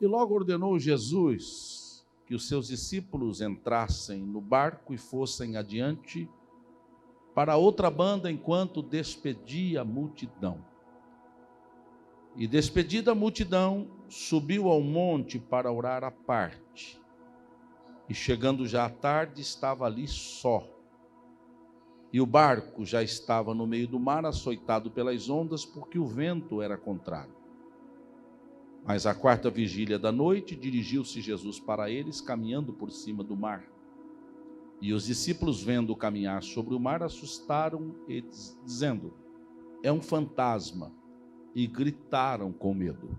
E logo ordenou Jesus que os seus discípulos entrassem no barco e fossem adiante para outra banda, enquanto despedia a multidão. E despedida a multidão, subiu ao monte para orar à parte. E chegando já à tarde, estava ali só. E o barco já estava no meio do mar, açoitado pelas ondas, porque o vento era contrário. Mas à quarta vigília da noite, dirigiu-se Jesus para eles, caminhando por cima do mar. E os discípulos, vendo-o caminhar sobre o mar, assustaram eles, dizendo: é um fantasma, e gritaram com medo.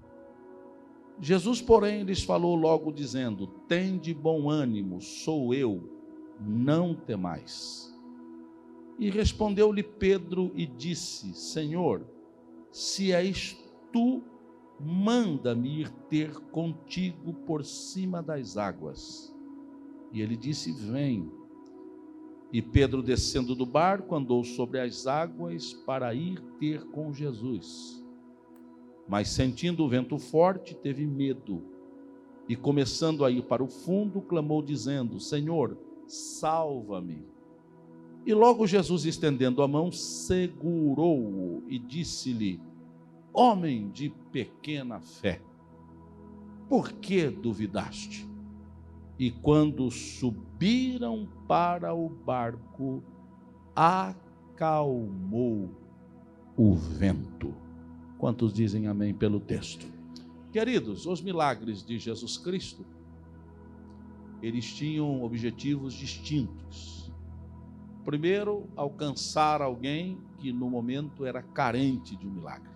Jesus, porém, lhes falou logo, dizendo: tende bom ânimo, sou eu, não temais. E respondeu-lhe Pedro e disse: Senhor, se és tu, manda-me ir ter contigo por cima das águas. E ele disse: vem. E Pedro, descendo do barco, andou sobre as águas para ir ter com Jesus. Mas sentindo o vento forte, teve medo. E começando a ir para o fundo, clamou dizendo: Senhor, salva-me. E logo Jesus, estendendo a mão, segurou-o e disse-lhe: homem de pequena fé, por que duvidaste? E quando subiram para o barco, acalmou o vento. Quantos dizem amém pelo texto? Queridos, os milagres de Jesus Cristo, eles tinham objetivos distintos. Primeiro, alcançar alguém que no momento era carente de um milagre.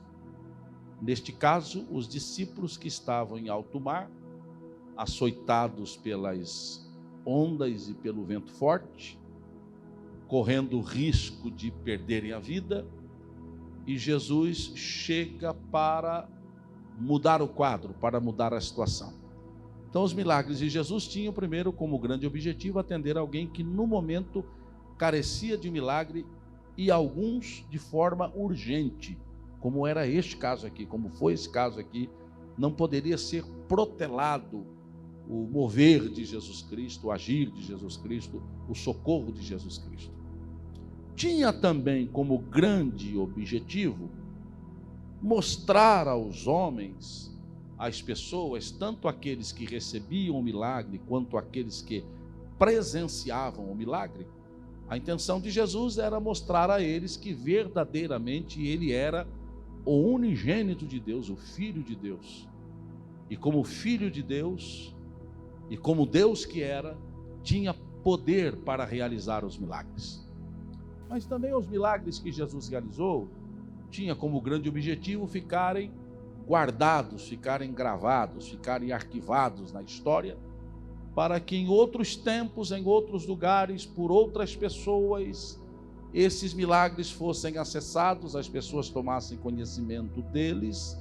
Neste caso, os discípulos que estavam em alto mar, açoitados pelas ondas e pelo vento forte, correndo o risco de perderem a vida, e Jesus chega para mudar o quadro, para mudar a situação. Então, os milagres de Jesus tinham primeiro como grande objetivo atender alguém que no momento carecia de milagre, e alguns de forma urgente, como era este caso aqui, como foi esse caso aqui. Não poderia ser protelado o mover de Jesus Cristo, o agir de Jesus Cristo, o socorro de Jesus Cristo. Tinha também como grande objetivo mostrar aos homens, às pessoas, tanto aqueles que recebiam o milagre, quanto aqueles que presenciavam o milagre. A intenção de Jesus era mostrar a eles que verdadeiramente ele era o unigênito de Deus, o Filho de Deus. E como Filho de Deus, e como Deus que era, tinha poder para realizar os milagres. Mas também os milagres que Jesus realizou, tinha como grande objetivo ficarem guardados, ficarem gravados, ficarem arquivados na história, para que em outros tempos, em outros lugares, por outras pessoas, esses milagres fossem acessados, as pessoas tomassem conhecimento deles,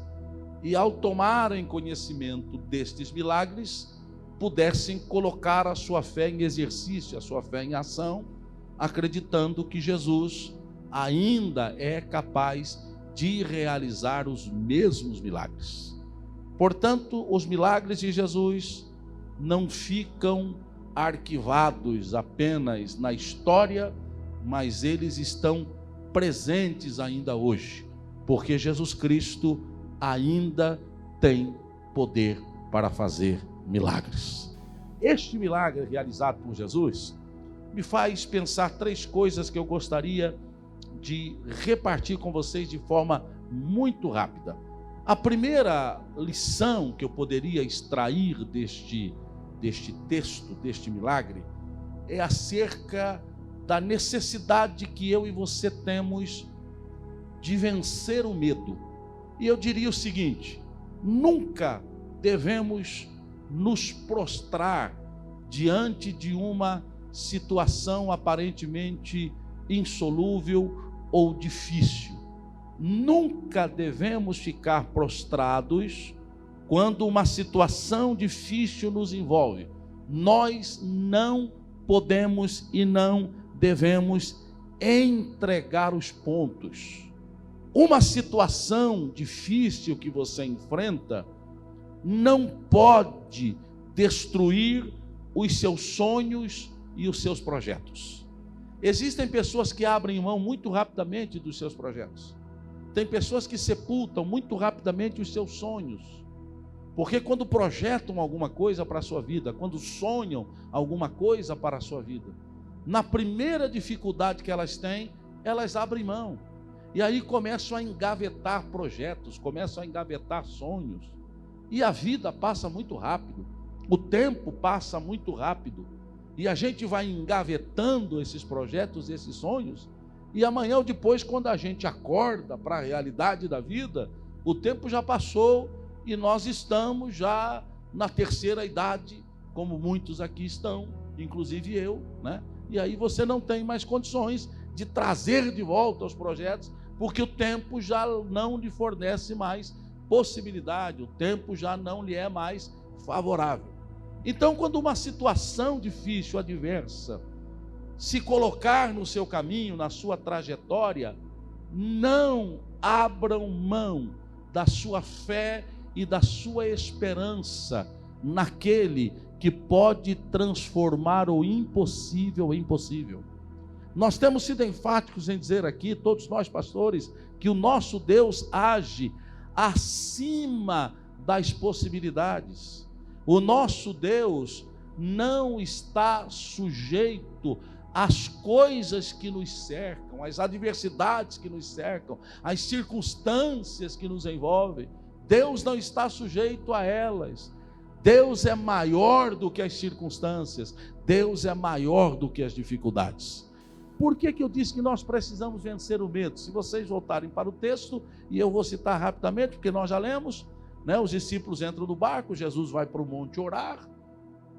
e ao tomarem conhecimento destes milagres, pudessem colocar a sua fé em exercício, a sua fé em ação, acreditando que Jesus ainda é capaz de realizar os mesmos milagres. Portanto, os milagres de Jesus não ficam arquivados apenas na história, mas eles estão presentes ainda hoje, porque Jesus Cristo ainda tem poder para fazer milagres. Este milagre realizado por Jesus me faz pensar três coisas que eu gostaria de repartir com vocês de forma muito rápida. A primeira lição que eu poderia extrair deste texto, deste milagre, é acerca da necessidade que eu e você temos de vencer o medo. E eu diria o seguinte: nunca devemos nos prostrar diante de uma situação aparentemente insolúvel ou difícil. Nunca devemos ficar prostrados quando uma situação difícil nos envolve. Nós não podemos e não devemos entregar os pontos. Uma situação difícil que você enfrenta não pode destruir os seus sonhos e os seus projetos. Existem pessoas que abrem mão muito rapidamente dos seus projetos. Tem pessoas que sepultam muito rapidamente os seus sonhos. Porque quando projetam alguma coisa para a sua vida, quando sonham alguma coisa para a sua vida, na primeira dificuldade que elas têm, elas abrem mão. E aí começam a engavetar projetos, começam a engavetar sonhos. E a vida passa muito rápido, o tempo passa muito rápido. E a gente vai engavetando esses projetos, esses sonhos. E amanhã ou depois, quando a gente acorda para a realidade da vida, o tempo já passou e nós estamos já na terceira idade, como muitos aqui estão, inclusive eu, né? E aí você não tem mais condições de trazer de volta os projetos, porque o tempo já não lhe fornece mais possibilidade, o tempo já não lhe é mais favorável. Então, quando uma situação difícil, adversa, se colocar no seu caminho, na sua trajetória, não abram mão da sua fé e da sua esperança naquele que pode transformar o impossível em possível. Nós temos sido enfáticos em dizer aqui, todos nós pastores, que o nosso Deus age acima das possibilidades. O nosso Deus não está sujeito às coisas que nos cercam, às adversidades que nos cercam, às circunstâncias que nos envolvem. Deus não está sujeito a elas. Deus é maior do que as circunstâncias. Deus é maior do que as dificuldades. Por que eu disse que nós precisamos vencer o medo? Se vocês voltarem para o texto, e eu vou citar rapidamente, porque nós já lemos, né? Os discípulos entram no barco, Jesus vai para o monte orar,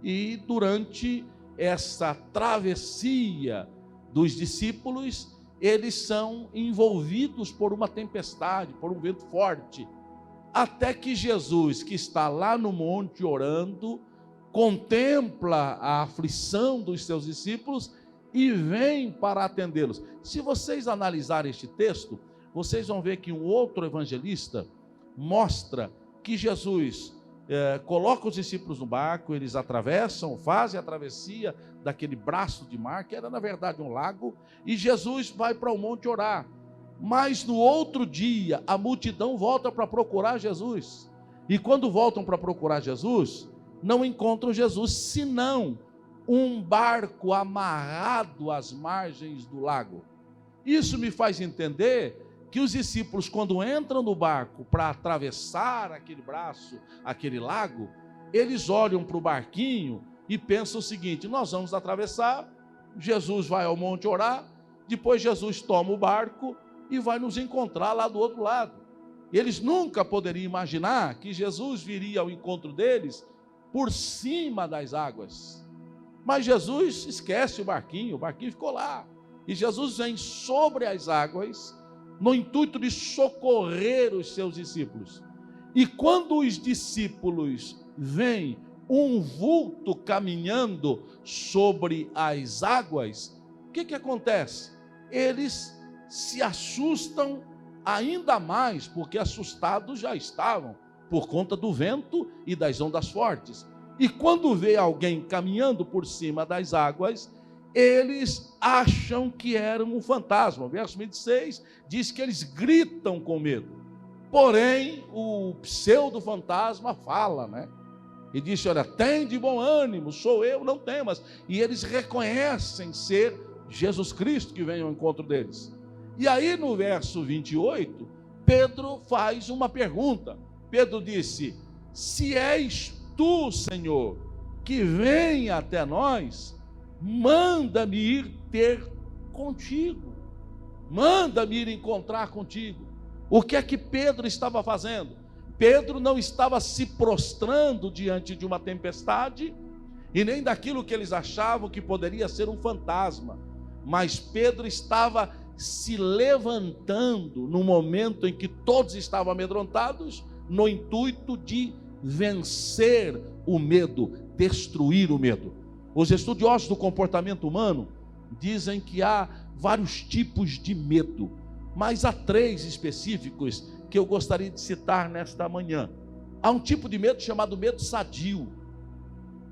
e durante essa travessia dos discípulos, eles são envolvidos por uma tempestade, por um vento forte, até que Jesus, que está lá no monte orando, contempla a aflição dos seus discípulos e vem para atendê-los. Se vocês analisarem este texto, vocês vão ver que um outro evangelista mostra que Jesus coloca os discípulos no barco, eles atravessam, fazem a travessia daquele braço de mar, que era na verdade um lago, e Jesus vai para o monte orar. Mas no outro dia, a multidão volta para procurar Jesus. E quando voltam para procurar Jesus, não encontram Jesus, senão um barco amarrado às margens do lago. Isso me faz entender que os discípulos, quando entram no barco para atravessar aquele braço, aquele lago, eles olham para o barquinho e pensam o seguinte: nós vamos atravessar, Jesus vai ao monte orar, depois Jesus toma o barco e vai nos encontrar lá do outro lado. Eles nunca poderiam imaginar que Jesus viria ao encontro deles por cima das águas. Mas Jesus esquece o barquinho ficou lá. E Jesus vem sobre as águas no intuito de socorrer os seus discípulos. E quando os discípulos veem um vulto caminhando sobre as águas, o que acontece? Eles se assustam ainda mais, porque assustados já estavam por conta do vento e das ondas fortes. E quando vê alguém caminhando por cima das águas, eles acham que era um fantasma. O verso 26 diz que eles gritam com medo. Porém, o pseudo-fantasma fala, né? E diz: olha, tem de bom ânimo, sou eu, não temas. E eles reconhecem ser Jesus Cristo que vem ao encontro deles. E aí no verso 28, Pedro faz uma pergunta. Pedro disse: se és tu, Senhor, que vem até nós, manda-me ir ter contigo. Manda-me ir encontrar contigo. O que é que Pedro estava fazendo? Pedro não estava se prostrando diante de uma tempestade e nem daquilo que eles achavam que poderia ser um fantasma, mas Pedro estava se levantando no momento em que todos estavam amedrontados, no intuito de vencer o medo, destruir o medo. Os estudiosos do comportamento humano dizem que há vários tipos de medo, mas há 3 específicos que eu gostaria de citar nesta manhã. Há um tipo de medo chamado medo sadio.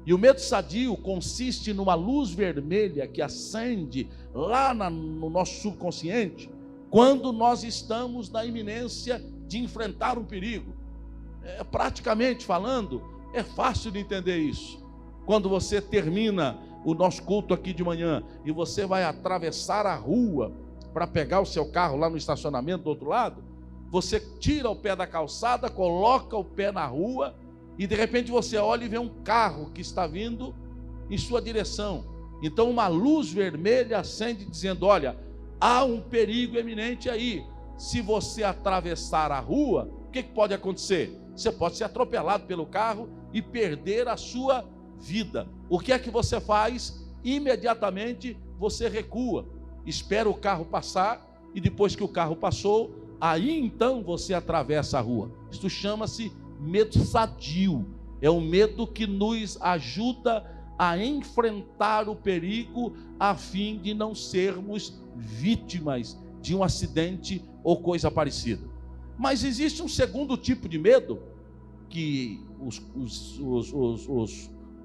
E o medo sadio consiste numa luz vermelha que acende lá no nosso subconsciente, quando nós estamos na iminência de enfrentar um perigo. Praticamente falando, é fácil de entender isso. Quando você termina o nosso culto aqui de manhã e você vai atravessar a rua para pegar o seu carro lá no estacionamento do outro lado, você tira o pé da calçada, coloca o pé na rua e de repente você olha e vê um carro que está vindo em sua direção. Então uma luz vermelha acende dizendo: olha, há um perigo eminente aí. Se você atravessar a rua, o que pode acontecer? Você pode ser atropelado pelo carro e perder a sua vida. O que é que você faz? Imediatamente você recua, espera o carro passar e depois que o carro passou, aí então você atravessa a rua. Isto chama-se medo sadio. É um medo que nos ajuda a enfrentar o perigo a fim de não sermos vítimas de um acidente ou coisa parecida. Mas existe um segundo tipo de medo que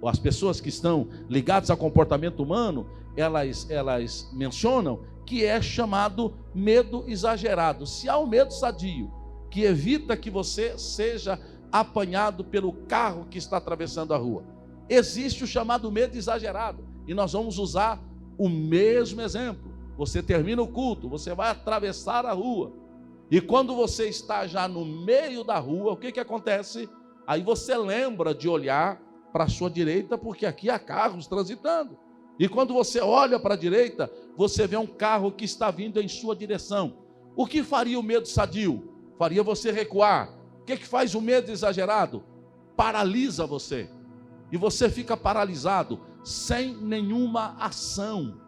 as pessoas que estão ligadas ao comportamento humano, elas mencionam, que é chamado medo exagerado. Se há um medo sadio, que evita que você seja apanhado pelo carro que está atravessando a rua, existe o chamado medo exagerado, e nós vamos usar o mesmo exemplo. Você termina o culto, você vai atravessar a rua, e quando você está já no meio da rua, o que acontece? Aí você lembra de olhar para a sua direita, porque aqui há carros transitando. E quando você olha para a direita, você vê um carro que está vindo em sua direção. O que faria o medo sadio? Faria você recuar. O que faz o medo exagerado? Paralisa você. E você fica paralisado, sem nenhuma ação.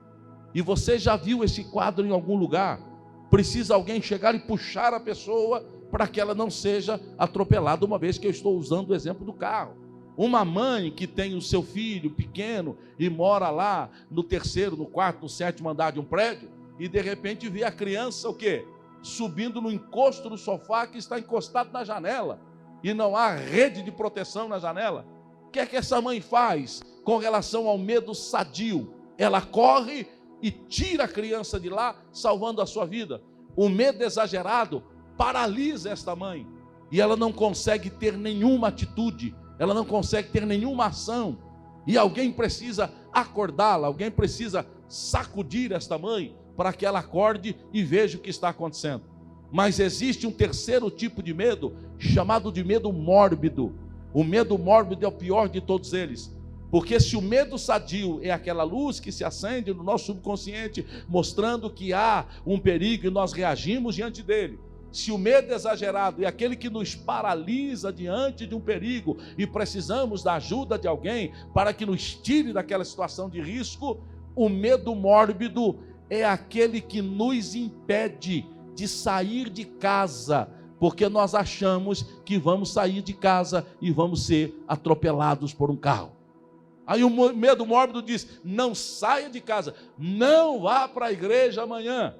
E você já viu esse quadro em algum lugar? Precisa alguém chegar e puxar a pessoa para que ela não seja atropelada, uma vez que eu estou usando o exemplo do carro. Uma mãe que tem o seu filho pequeno e mora lá no terceiro, no quarto, no sétimo andar de um prédio, e de repente vê a criança o quê? Subindo no encosto do sofá que está encostado na janela, e não há rede de proteção na janela. O que é que essa mãe faz com relação ao medo sadio? Ela corre e tira a criança de lá, salvando a sua vida. O medo exagerado paralisa esta mãe, e ela não consegue ter nenhuma atitude, ela não consegue ter nenhuma ação, e alguém precisa acordá-la, alguém precisa sacudir esta mãe, para que ela acorde e veja o que está acontecendo. Mas existe um terceiro tipo de medo, chamado de medo mórbido. O medo mórbido é o pior de todos eles, porque se o medo sadio é aquela luz que se acende no nosso subconsciente, mostrando que há um perigo e nós reagimos diante dele, se o medo exagerado é aquele que nos paralisa diante de um perigo e precisamos da ajuda de alguém para que nos tire daquela situação de risco, o medo mórbido é aquele que nos impede de sair de casa, porque nós achamos que vamos sair de casa e vamos ser atropelados por um carro. Aí o medo mórbido diz: não saia de casa, não vá para a igreja amanhã,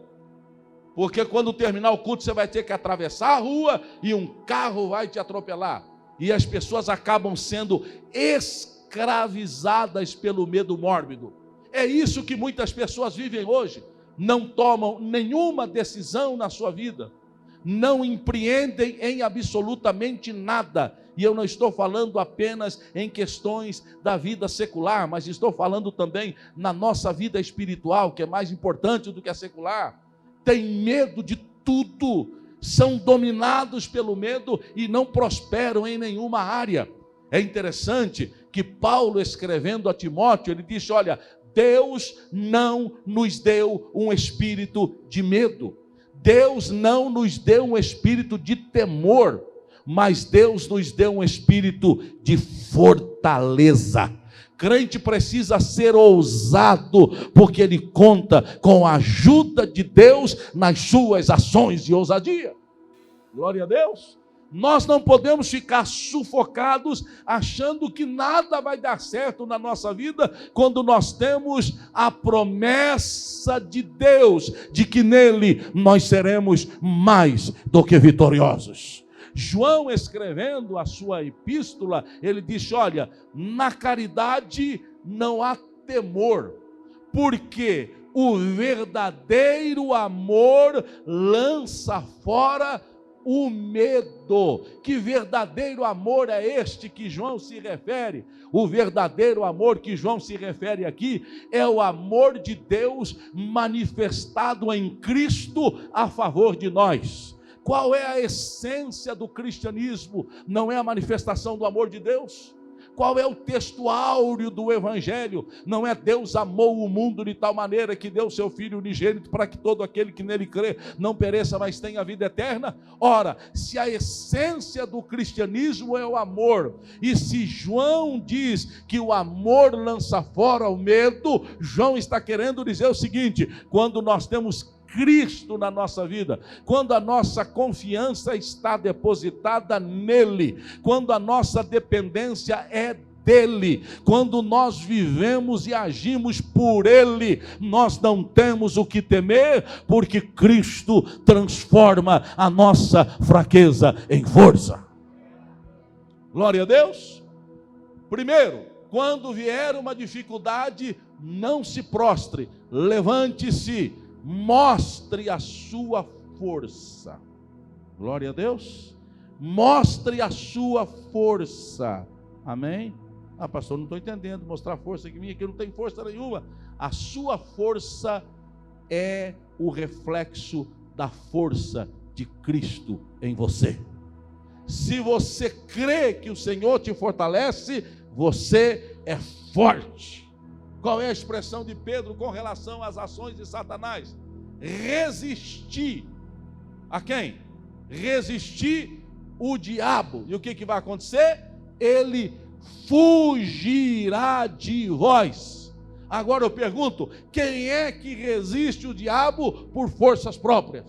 porque quando terminar o culto você vai ter que atravessar a rua e um carro vai te atropelar. E as pessoas acabam sendo escravizadas pelo medo mórbido. É isso que muitas pessoas vivem hoje. Não tomam nenhuma decisão na sua vida, não empreendem em absolutamente nada. E eu não estou falando apenas em questões da vida secular, mas estou falando também na nossa vida espiritual, que é mais importante do que a secular. Tem medo de tudo, são dominados pelo medo e não prosperam em nenhuma área. É interessante que Paulo, escrevendo a Timóteo, ele disse: olha, Deus não nos deu um espírito de medo, Deus não nos deu um espírito de temor, mas Deus nos deu um espírito de fortaleza. Crente precisa ser ousado, porque ele conta com a ajuda de Deus nas suas ações de ousadia. Glória a Deus. Nós não podemos ficar sufocados achando que nada vai dar certo na nossa vida, quando nós temos a promessa de Deus de que nele nós seremos mais do que vitoriosos. João, escrevendo a sua epístola, ele disse: olha, na caridade não há temor, porque o verdadeiro amor lança fora o medo. Que verdadeiro amor é este que João se refere? O verdadeiro amor que João se refere aqui é o amor de Deus manifestado em Cristo a favor de nós. Qual é a essência do cristianismo? Não é a manifestação do amor de Deus? Qual é o texto áureo do Evangelho? Não é Deus amou o mundo de tal maneira que deu seu Filho unigênito para que todo aquele que nele crê não pereça, mas tenha vida eterna? Ora, se a essência do cristianismo é o amor, e se João diz que o amor lança fora o medo, João está querendo dizer o seguinte: quando nós temos Cristo na nossa vida, quando a nossa confiança está depositada nele, quando a nossa dependência é dele, quando nós vivemos e agimos por ele, nós não temos o que temer, porque Cristo transforma a nossa fraqueza em força. Glória a Deus. Primeiro, quando vier uma dificuldade, não se prostre, levante-se, mostre a sua força. Glória a Deus. Mostre a sua força. Amém? Ah, pastor, não estou entendendo. Mostrar força que minha aqui não tem força nenhuma. A sua força é o reflexo da força de Cristo em você. Se você crê que o Senhor te fortalece, você é forte. Qual é a expressão de Pedro com relação às ações de Satanás? Resistir a quem? Resistir o diabo. E o que vai acontecer? Ele fugirá de vós. Agora eu pergunto: quem é que resiste o diabo por forças próprias?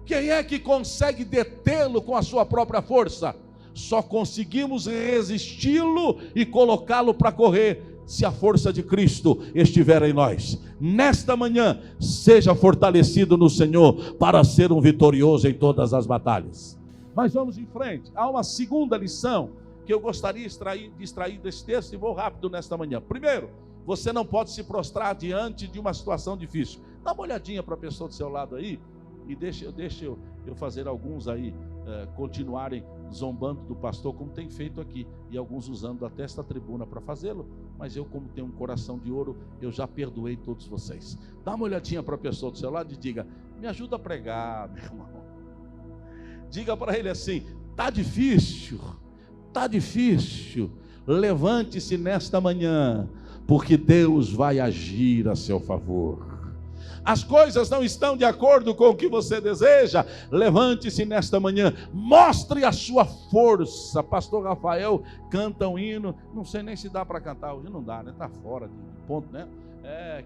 Quem é que consegue detê-lo com a sua própria força? Só conseguimos resisti-lo e colocá-lo para correr se a força de Cristo estiver em nós. Nesta manhã, seja fortalecido no Senhor para ser um vitorioso em todas as batalhas. Mas vamos em frente. Há uma segunda lição que eu gostaria de extrair desse texto, e vou rápido nesta manhã. Primeiro, você não pode se prostrar diante de uma situação difícil. Dá uma olhadinha para a pessoa do seu lado aí, e deixa eu fazer alguns aí continuarem zombando do pastor, como tem feito aqui, e alguns usando até esta tribuna para fazê-lo, mas eu, como tenho um coração de ouro, eu já perdoei todos vocês. Dá uma olhadinha para a pessoa do seu lado e diga: me ajuda a pregar, meu irmão. Diga para ele assim: está difícil, levante-se nesta manhã, porque Deus vai agir a seu favor. As coisas não estão de acordo com o que você deseja, levante-se nesta manhã, mostre a sua força. Pastor Rafael canta um hino, não sei nem se dá para cantar, hoje não dá, né? Está fora de ponto, né?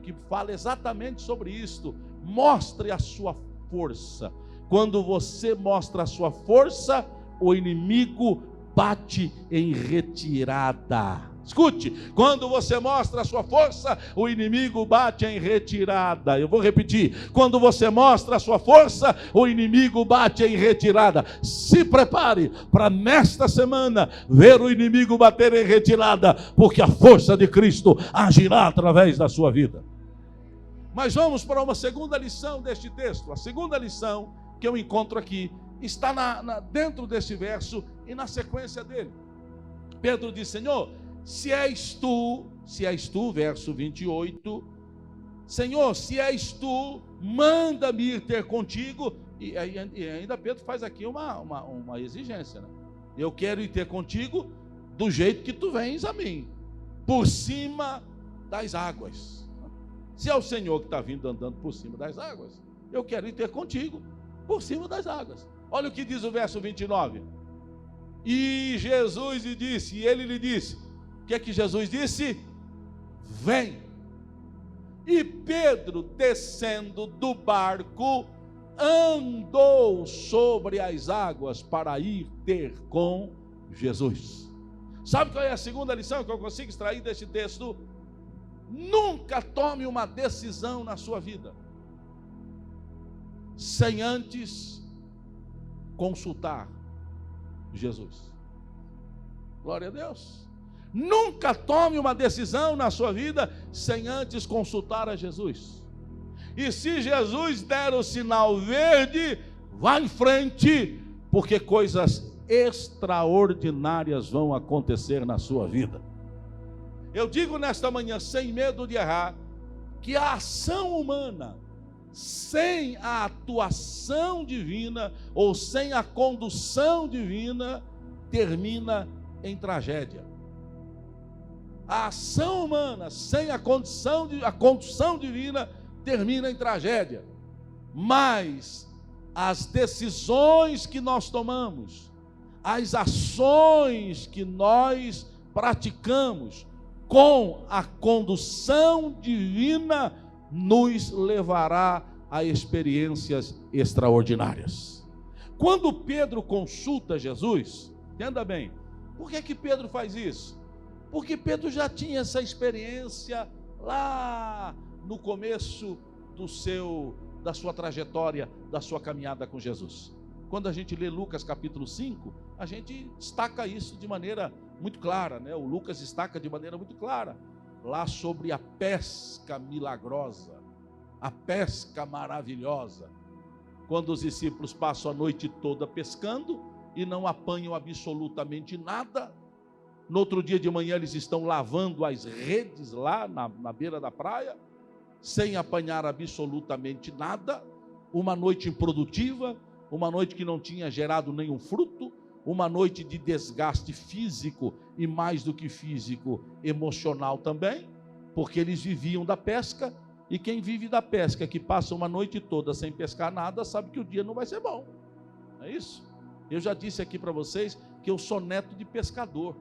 Que fala exatamente sobre isto. Mostre a sua força. Quando você mostra a sua força, o inimigo bate em retirada. Escute, quando você mostra a sua força, o inimigo bate em retirada. Eu vou repetir: quando você mostra a sua força, o inimigo bate em retirada. Se prepare para nesta semana ver o inimigo bater em retirada, porque a força de Cristo agirá através da sua vida. Mas vamos para uma segunda lição deste texto. A segunda lição que eu encontro aqui está dentro desse verso e na sequência dele. Pedro diz: Senhor, se és tu, verso 28, Senhor, se és tu, manda-me ir ter contigo. E ainda Pedro faz aqui uma exigência, né? Eu quero ir ter contigo do jeito que tu vens a mim, por cima das águas. Se é o Senhor que está vindo andando por cima das águas, eu quero ir ter contigo por cima das águas. Olha o que diz o verso 29. E Jesus lhe disse, e ele lhe disse, o que é que Jesus disse? Vem. E Pedro, descendo do barco, andou sobre as águas para ir ter com Jesus. Sabe qual é a segunda lição que eu consigo extrair deste texto? Nunca tome uma decisão na sua vida sem antes consultar Jesus. Glória a Deus. Nunca tome uma decisão na sua vida sem antes consultar a Jesus. E se Jesus der o sinal verde, vá em frente, porque coisas extraordinárias vão acontecer na sua vida. Eu digo nesta manhã, sem medo de errar, que a ação humana, sem a atuação divina, ou sem a condução divina, termina em tragédia. A ação humana, sem a condução divina, termina em tragédia. Mas as decisões que nós tomamos, as ações que nós praticamos com a condução divina, nos levará a experiências extraordinárias. Quando Pedro consulta Jesus, entenda bem, por que Pedro faz isso? Porque Pedro já tinha essa experiência lá no começo da sua trajetória, da sua caminhada com Jesus. Quando a gente lê Lucas capítulo 5, a gente destaca isso de maneira muito clara, né? O Lucas destaca de maneira muito clara, lá sobre a pesca milagrosa, a pesca maravilhosa, quando os discípulos passam a noite toda pescando e não apanham absolutamente nada. No outro dia de manhã eles estão lavando as redes lá na beira da praia, sem apanhar absolutamente nada. Uma noite improdutiva, uma noite que não tinha gerado nenhum fruto, uma noite de desgaste físico e, mais do que físico, emocional também, porque eles viviam da pesca, e quem vive da pesca, que passa uma noite toda sem pescar nada, sabe que o dia não vai ser bom. Não é isso? Eu já disse aqui para vocês que eu sou neto de pescador.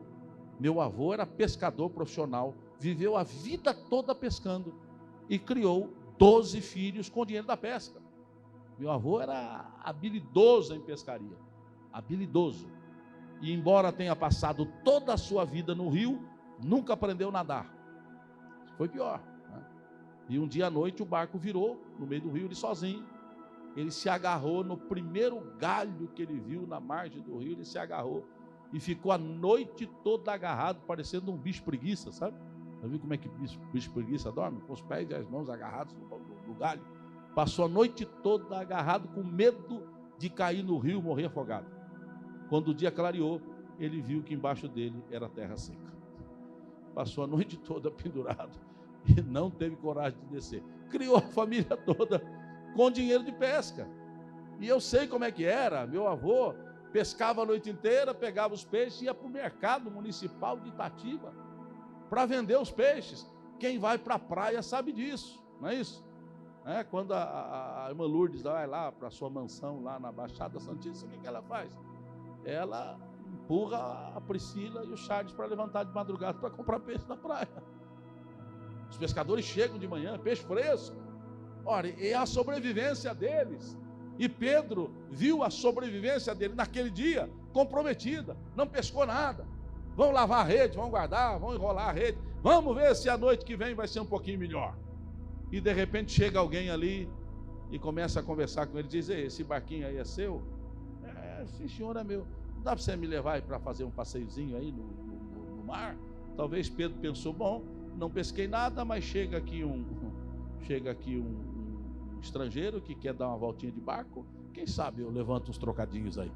Meu avô era pescador profissional, viveu a vida toda pescando e criou 12 filhos com o dinheiro da pesca. Meu avô era habilidoso em pescaria, habilidoso. E embora tenha passado toda a sua vida no rio, nunca aprendeu a nadar. Foi pior, né? E um dia à noite o barco virou no meio do rio, ele sozinho. Ele se agarrou no primeiro galho que ele viu na margem do rio, ele se agarrou e ficou a noite toda agarrado, parecendo um bicho preguiça, sabe? Já viu como é que bicho preguiça dorme? Com os pés e as mãos agarrados no galho. Passou a noite toda agarrado, com medo de cair no rio e morrer afogado. Quando o dia clareou, ele viu que embaixo dele era terra seca. Passou a noite toda pendurado e não teve coragem de descer. Criou a família toda com dinheiro de pesca. E eu sei como é que era. Meu avô pescava a noite inteira, pegava os peixes e ia para o mercado municipal de Itatiba para vender os peixes. Quem vai para a praia sabe disso, não é isso? Quando a irmã Lourdes vai lá para a sua mansão, lá na Baixada Santista, o que ela faz? Ela empurra a Priscila e o Charles para levantar de madrugada para comprar peixe na praia. Os pescadores chegam de manhã, peixe fresco. Ora, é a sobrevivência deles. E Pedro viu a sobrevivência dele naquele dia comprometida, não pescou nada. Vão lavar a rede, vão guardar, vão enrolar a rede. Vamos ver se a noite que vem vai ser um pouquinho melhor. E de repente chega alguém ali e começa a conversar com ele, diz: esse barquinho aí é seu? Sim, senhor, é meu. Não dá para você me levar para fazer um passeiozinho aí no mar? Talvez Pedro pensou: bom, não pesquei nada, mas chega aqui um estrangeiro que quer dar uma voltinha de barco, quem sabe eu levanto uns trocadinhos aí.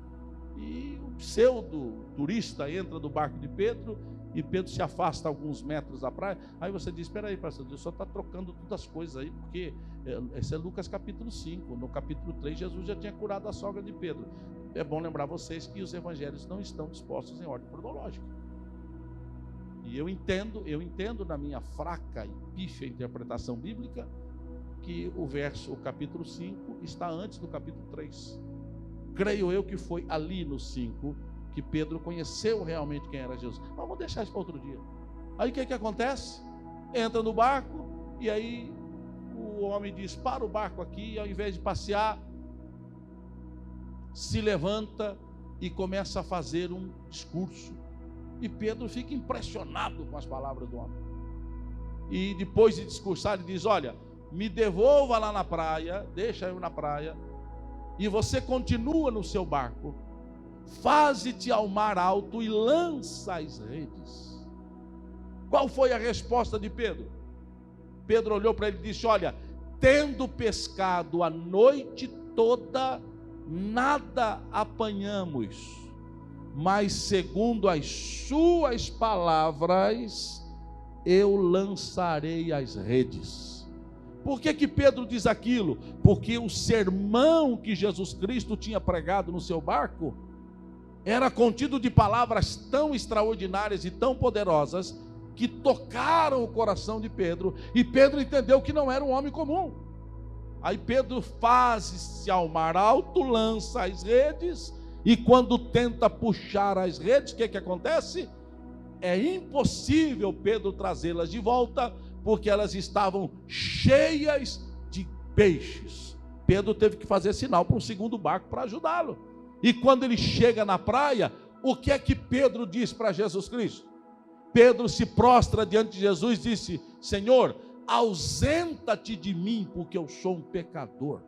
E o pseudo turista entra no barco de Pedro, e Pedro se afasta alguns metros da praia. Aí você diz: espera aí, pastor, Deus só está trocando todas as coisas aí, porque esse é Lucas capítulo 5, no capítulo 3 Jesus já tinha curado a sogra de Pedro. É bom lembrar vocês que os evangelhos não estão dispostos em ordem cronológica. E eu entendo na minha fraca e pífia interpretação bíblica que o capítulo 5 está antes do capítulo 3. Creio eu que foi ali no 5 que Pedro conheceu realmente quem era Jesus. Mas vamos deixar isso para outro dia. Aí o que acontece? Entra no barco e aí o homem diz: para o barco aqui, e ao invés de passear, se levanta e começa a fazer um discurso. E Pedro fica impressionado com as palavras do homem. E depois de discursar, ele diz: olha, me devolva lá na praia, deixa eu na praia, e você continua no seu barco, faze-te ao mar alto e lança as redes. Qual foi a resposta de Pedro? Pedro olhou para ele e disse: olha, tendo pescado a noite toda, nada apanhamos, mas segundo as suas palavras, eu lançarei as redes. Por que Pedro diz aquilo? Porque o sermão que Jesus Cristo tinha pregado no seu barco era contido de palavras tão extraordinárias e tão poderosas que tocaram o coração de Pedro, e Pedro entendeu que não era um homem comum. Aí Pedro faz-se ao mar alto, lança as redes, e quando tenta puxar as redes, o que acontece? É impossível Pedro trazê-las de volta, porque elas estavam cheias de peixes. Pedro teve que fazer sinal para um segundo barco para ajudá-lo. E quando ele chega na praia, o que é que Pedro diz para Jesus Cristo? Pedro se prostra diante de Jesus e disse: Senhor, ausenta-te de mim, porque eu sou um pecador.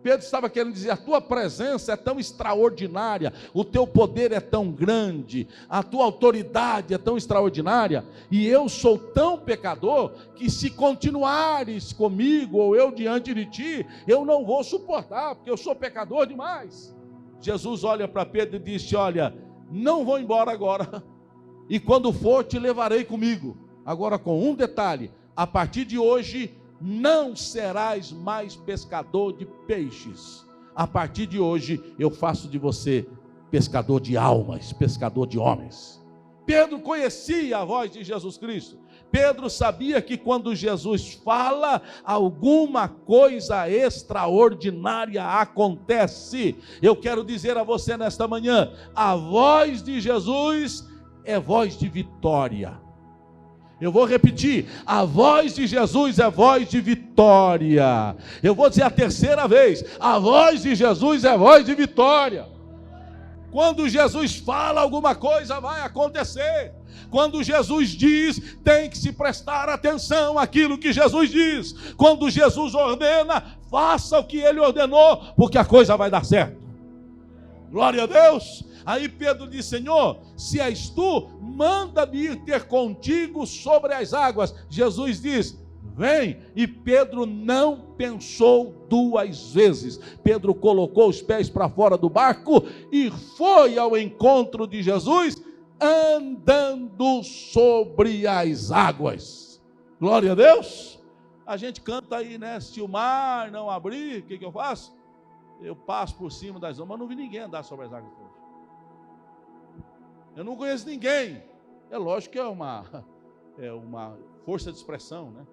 Pedro estava querendo dizer: a tua presença é tão extraordinária, o teu poder é tão grande, a tua autoridade é tão extraordinária, e eu sou tão pecador, que se continuares comigo, ou eu diante de ti, eu não vou suportar, porque eu sou pecador demais. Jesus olha para Pedro e disse: olha, não vou embora agora, e quando for te levarei comigo. Agora com um detalhe: a partir de hoje não serás mais pescador de peixes. A partir de hoje eu faço de você pescador de almas, pescador de homens. Pedro conhecia a voz de Jesus Cristo. Pedro sabia que quando Jesus fala, alguma coisa extraordinária acontece. Eu quero dizer a você nesta manhã: a voz de Jesus é voz de vitória. Eu vou repetir: a voz de Jesus é voz de vitória. Eu vou dizer a terceira vez: a voz de Jesus é voz de vitória. Quando Jesus fala, alguma coisa vai acontecer. Quando Jesus diz, tem que se prestar atenção àquilo que Jesus diz. Quando Jesus ordena, faça o que ele ordenou, porque a coisa vai dar certo. Glória a Deus. Aí Pedro diz: Senhor, se és tu, manda-me ir ter contigo sobre as águas. Jesus diz: vem. E Pedro não pensou duas vezes. Pedro colocou os pés para fora do barco e foi ao encontro de Jesus, andando sobre as águas. Glória a Deus. A gente canta aí, né? Se o mar não abrir, o que eu faço? Eu passo por cima das ondas. Mas não vi ninguém andar sobre as águas hoje. Eu não conheço ninguém. É lógico que é uma força de expressão, né?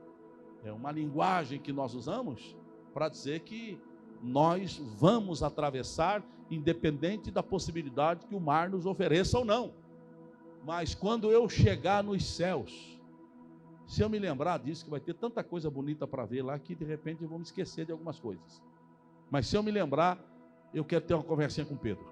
É uma linguagem que nós usamos para dizer que nós vamos atravessar, independente da possibilidade que o mar nos ofereça ou não. Mas quando eu chegar nos céus, se eu me lembrar disso, que vai ter tanta coisa bonita para ver lá, que de repente eu vou me esquecer de algumas coisas. Mas se eu me lembrar, eu quero ter uma conversinha com Pedro.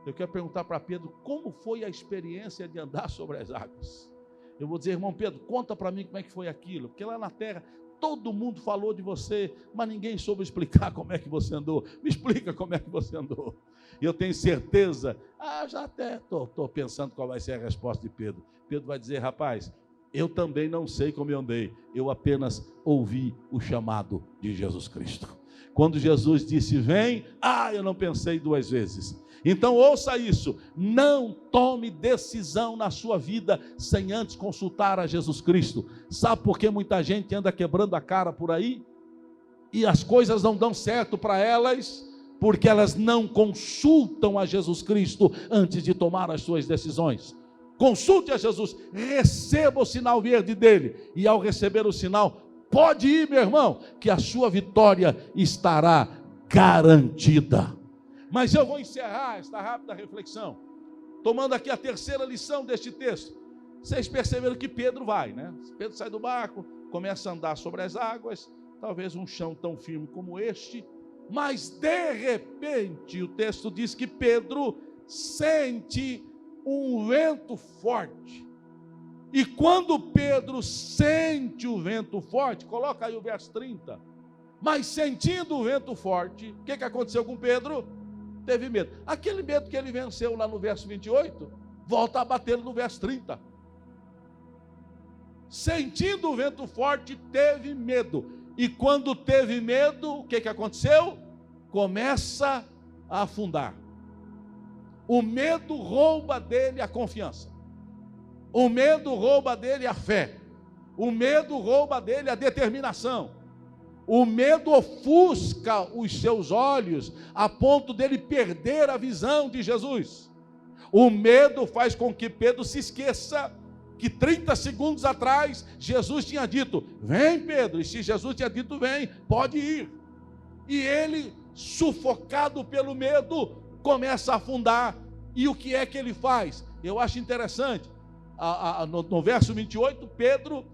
Eu quero perguntar para Pedro como foi a experiência de andar sobre as águas. Eu vou dizer: irmão Pedro, conta para mim como é que foi aquilo. Porque lá na terra, todo mundo falou de você, mas ninguém soube explicar como é que você andou. Me explica como é que você andou. E eu tenho certeza, já até estou pensando qual vai ser a resposta de Pedro. Pedro vai dizer: rapaz, eu também não sei como eu andei, eu apenas ouvi o chamado de Jesus Cristo. Quando Jesus disse vem, eu não pensei duas vezes. Então ouça isso: não tome decisão na sua vida sem antes consultar a Jesus Cristo. Sabe por que muita gente anda quebrando a cara por aí? E as coisas não dão certo para elas? Porque elas não consultam a Jesus Cristo antes de tomar as suas decisões. Consulte a Jesus, receba o sinal verde dele, e ao receber o sinal, pode ir, meu irmão, que a sua vitória estará garantida. Mas eu vou encerrar esta rápida reflexão, tomando aqui a terceira lição deste texto. Vocês perceberam que Pedro vai, né? Pedro sai do barco, começa a andar sobre as águas, talvez um chão tão firme como este, mas de repente o texto diz que Pedro sente um vento forte. E quando Pedro sente o vento forte, coloca aí o verso 30, mas sentindo o vento forte, o que aconteceu com Pedro? teve medo. Aquele medo que ele venceu lá no verso 28, volta a bater no verso 30. Sentindo o vento forte, teve medo. E quando teve medo, o que aconteceu? Começa a afundar. O medo rouba dele a confiança. O medo rouba dele a fé. O medo rouba dele a determinação. O medo ofusca os seus olhos a ponto dele perder a visão de Jesus. O medo faz com que Pedro se esqueça que 30 segundos atrás Jesus tinha dito: vem, Pedro. E se Jesus tinha dito: vem, pode ir. E ele, sufocado pelo medo, começa a afundar. E o que é que ele faz? Eu acho interessante. No verso 28, Pedro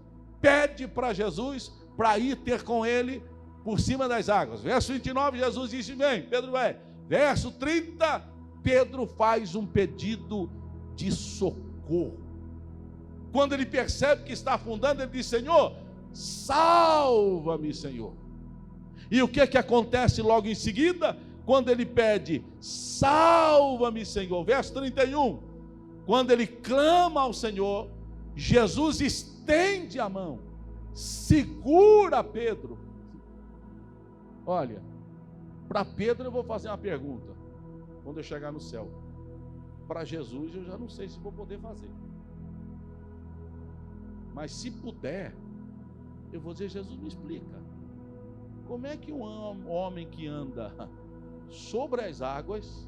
pede para Jesus para ir ter com ele por cima das águas. Verso 29, Jesus disse: vem, Pedro vai. Verso 30, Pedro faz um pedido de socorro. Quando ele percebe que está afundando, ele diz: Senhor, salva-me, Senhor. E o que acontece logo em seguida? Quando ele pede: salva-me, Senhor. Verso 31, quando ele clama ao Senhor, Jesus estende a mão, segura Pedro. Olha, para Pedro eu vou fazer uma pergunta, quando eu chegar no céu. Para Jesus eu já não sei se vou poder fazer. Mas se puder, eu vou dizer: Jesus, me explica. Como é que um homem que anda sobre as águas,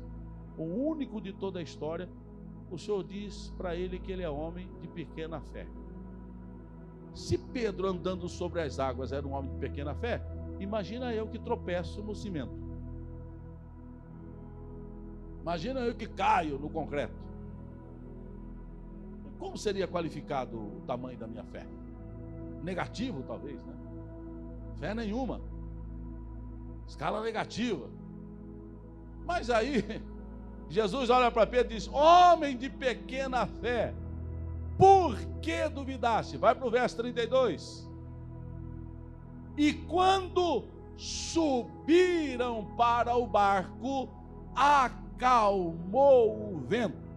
o único de toda a história, o Senhor diz para ele que ele é homem de pequena fé? Se Pedro andando sobre as águas era um homem de pequena fé, imagina eu que tropeço no cimento. Imagina eu que caio no concreto. Como seria qualificado o tamanho da minha fé? Negativo, talvez, né? Fé nenhuma. Escala negativa. Mas aí, Jesus olha para Pedro e diz: homem de pequena fé, por que duvidaste? Vai para o verso 32. E quando subiram para o barco, acalmou o vento.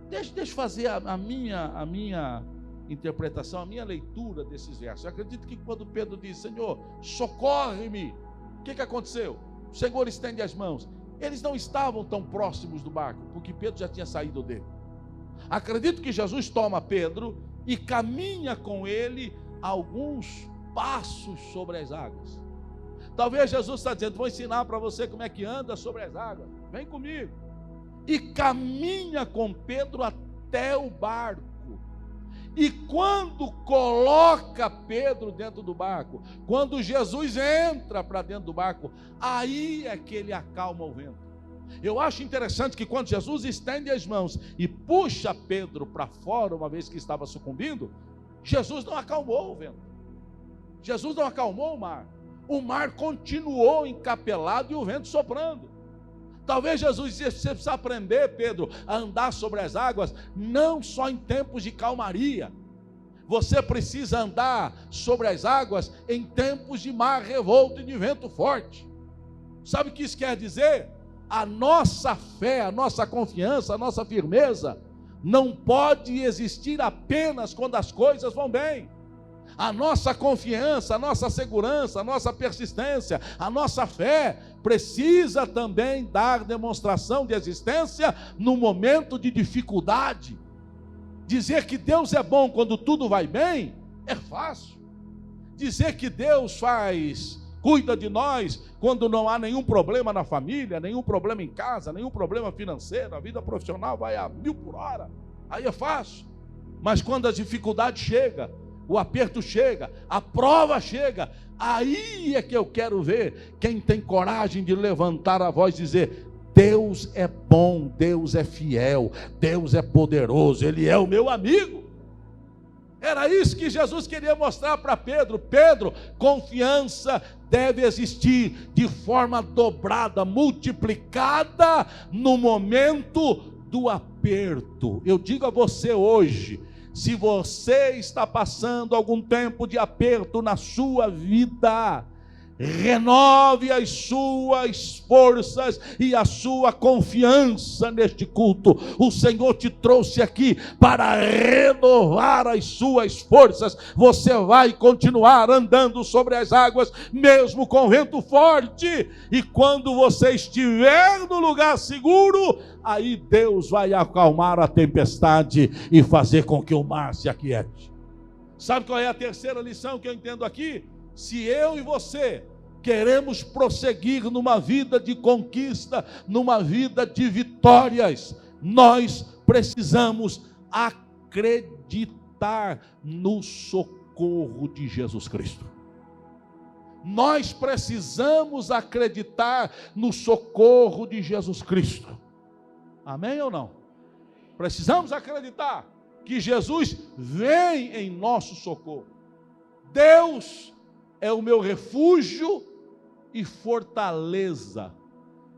Deixa eu fazer a minha interpretação, a minha leitura desses versos. Eu acredito que quando Pedro diz: Senhor, socorre-me, o que aconteceu? O Senhor estende as mãos. Eles não estavam tão próximos do barco, porque Pedro já tinha saído dele. Acredito que Jesus toma Pedro e caminha com ele alguns passos sobre as águas. Talvez Jesus está dizendo: vou ensinar para você como é que anda sobre as águas, vem comigo. E caminha com Pedro até o barco. E quando coloca Pedro dentro do barco, quando Jesus entra para dentro do barco, aí é que ele acalma o vento. Eu acho interessante que quando Jesus estende as mãos e puxa Pedro para fora, uma vez que estava sucumbindo, Jesus não acalmou o vento. Jesus não acalmou o mar. O mar continuou encapelado e o vento soprando. Talvez Jesus disse: você precisa aprender, Pedro, a andar sobre as águas, não só em tempos de calmaria. Você precisa andar sobre as águas em tempos de mar revolto e de vento forte. Sabe o que isso quer dizer? A nossa fé, a nossa confiança, a nossa firmeza não pode existir apenas quando as coisas vão bem. A nossa confiança, a nossa segurança, a nossa persistência, a nossa fé precisa também dar demonstração de existência no momento de dificuldade. Dizer que Deus é bom quando tudo vai bem é fácil. Dizer que Deus cuida de nós quando não há nenhum problema na família, nenhum problema em casa, nenhum problema financeiro, a vida profissional vai a 1000 por hora, aí é fácil. Mas quando a dificuldade chega, o aperto chega, a prova chega, aí é que eu quero ver quem tem coragem de levantar a voz e dizer: Deus é bom, Deus é fiel, Deus é poderoso, Ele é o meu amigo. Era isso que Jesus queria mostrar para Pedro. Pedro, confiança deve existir de forma dobrada, multiplicada no momento do aperto. Eu digo a você hoje, se você está passando algum tempo de aperto na sua vida, renove as suas forças e a sua confiança neste culto. O Senhor te trouxe aqui para renovar as suas forças. Você vai continuar andando sobre as águas, mesmo com vento forte. E quando você estiver no lugar seguro, aí Deus vai acalmar a tempestade e fazer com que o mar se aquiete. Sabe qual é a terceira lição que eu entendo aqui? Se eu e você queremos prosseguir numa vida de conquista, numa vida de vitórias, nós precisamos acreditar no socorro de Jesus Cristo. Nós precisamos acreditar no socorro de Jesus Cristo. Amém ou não? Precisamos acreditar que Jesus vem em nosso socorro. Deus é o meu refúgio e fortaleza,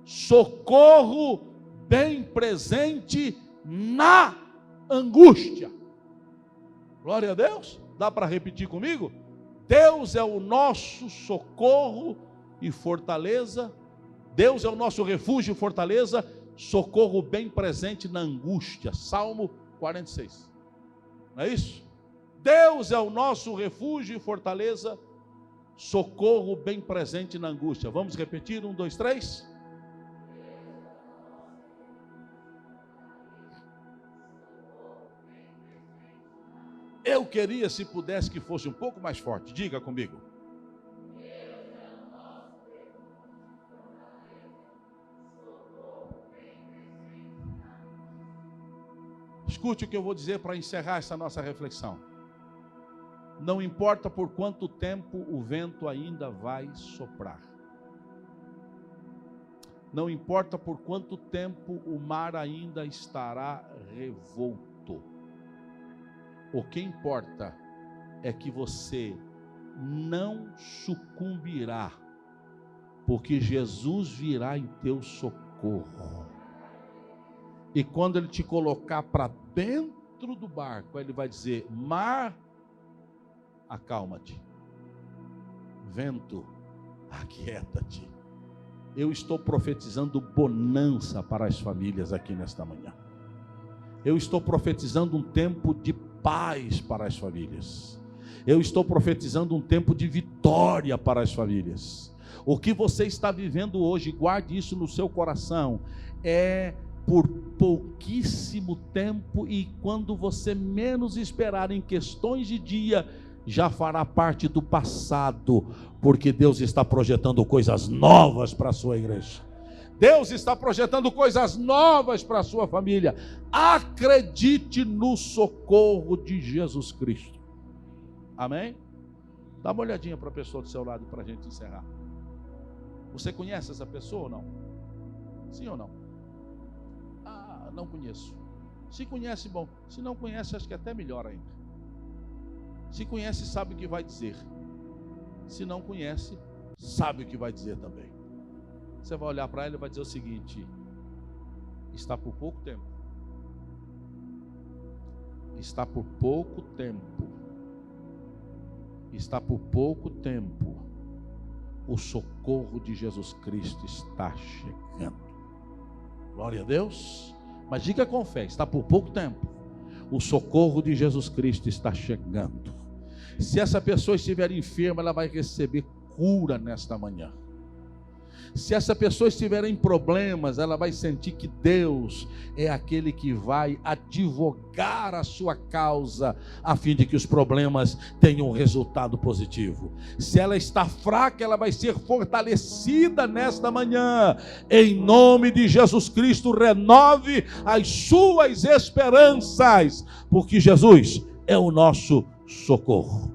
socorro bem presente na angústia. Glória a Deus. Dá para repetir comigo? Deus é o nosso socorro e fortaleza. Deus é o nosso refúgio e fortaleza, socorro bem presente na angústia. Salmo 46. Não é isso? Deus é o nosso refúgio e fortaleza, socorro bem presente na angústia. Vamos repetir? 1, 2, 3. Eu queria, se pudesse, que fosse um pouco mais forte. Diga comigo. Escute o que eu vou dizer para encerrar essa nossa reflexão. Não importa por quanto tempo o vento ainda vai soprar. Não importa por quanto tempo o mar ainda estará revolto. O que importa é que você não sucumbirá, porque Jesus virá em teu socorro. E quando Ele te colocar para dentro do barco, Ele vai dizer: mar, acalma-te. Vento, aquieta-te. Eu estou profetizando bonança para as famílias aqui nesta manhã. Eu estou profetizando um tempo de paz para as famílias. Eu estou profetizando um tempo de vitória para as famílias. O que você está vivendo hoje, guarde isso no seu coração, é por pouquíssimo tempo, e quando você menos esperar, em questões de dia, já fará parte do passado, porque Deus está projetando coisas novas para a sua igreja. Deus está projetando coisas novas para a sua família. Acredite no socorro de Jesus Cristo. Amém? Dá uma olhadinha para a pessoa do seu lado para a gente encerrar. Você conhece essa pessoa ou não? Sim ou não? Ah, não conheço. Se conhece, bom. Se não conhece, acho que é até melhor ainda. Se conhece, sabe o que vai dizer. Se não conhece, sabe o que vai dizer também. Você vai olhar para ela e vai dizer o seguinte: está por pouco tempo. Está por pouco tempo. Está por pouco tempo. O socorro de Jesus Cristo está chegando. Glória a Deus. Mas diga com fé: está por pouco tempo. O socorro de Jesus Cristo está chegando. Se essa pessoa estiver enferma, ela vai receber cura nesta manhã. Se essa pessoa estiver em problemas, ela vai sentir que Deus é aquele que vai advogar a sua causa, a fim de que os problemas tenham um resultado positivo. Se ela está fraca, ela vai ser fortalecida nesta manhã. Em nome de Jesus Cristo, renove as suas esperanças, porque Jesus é o nosso socorro.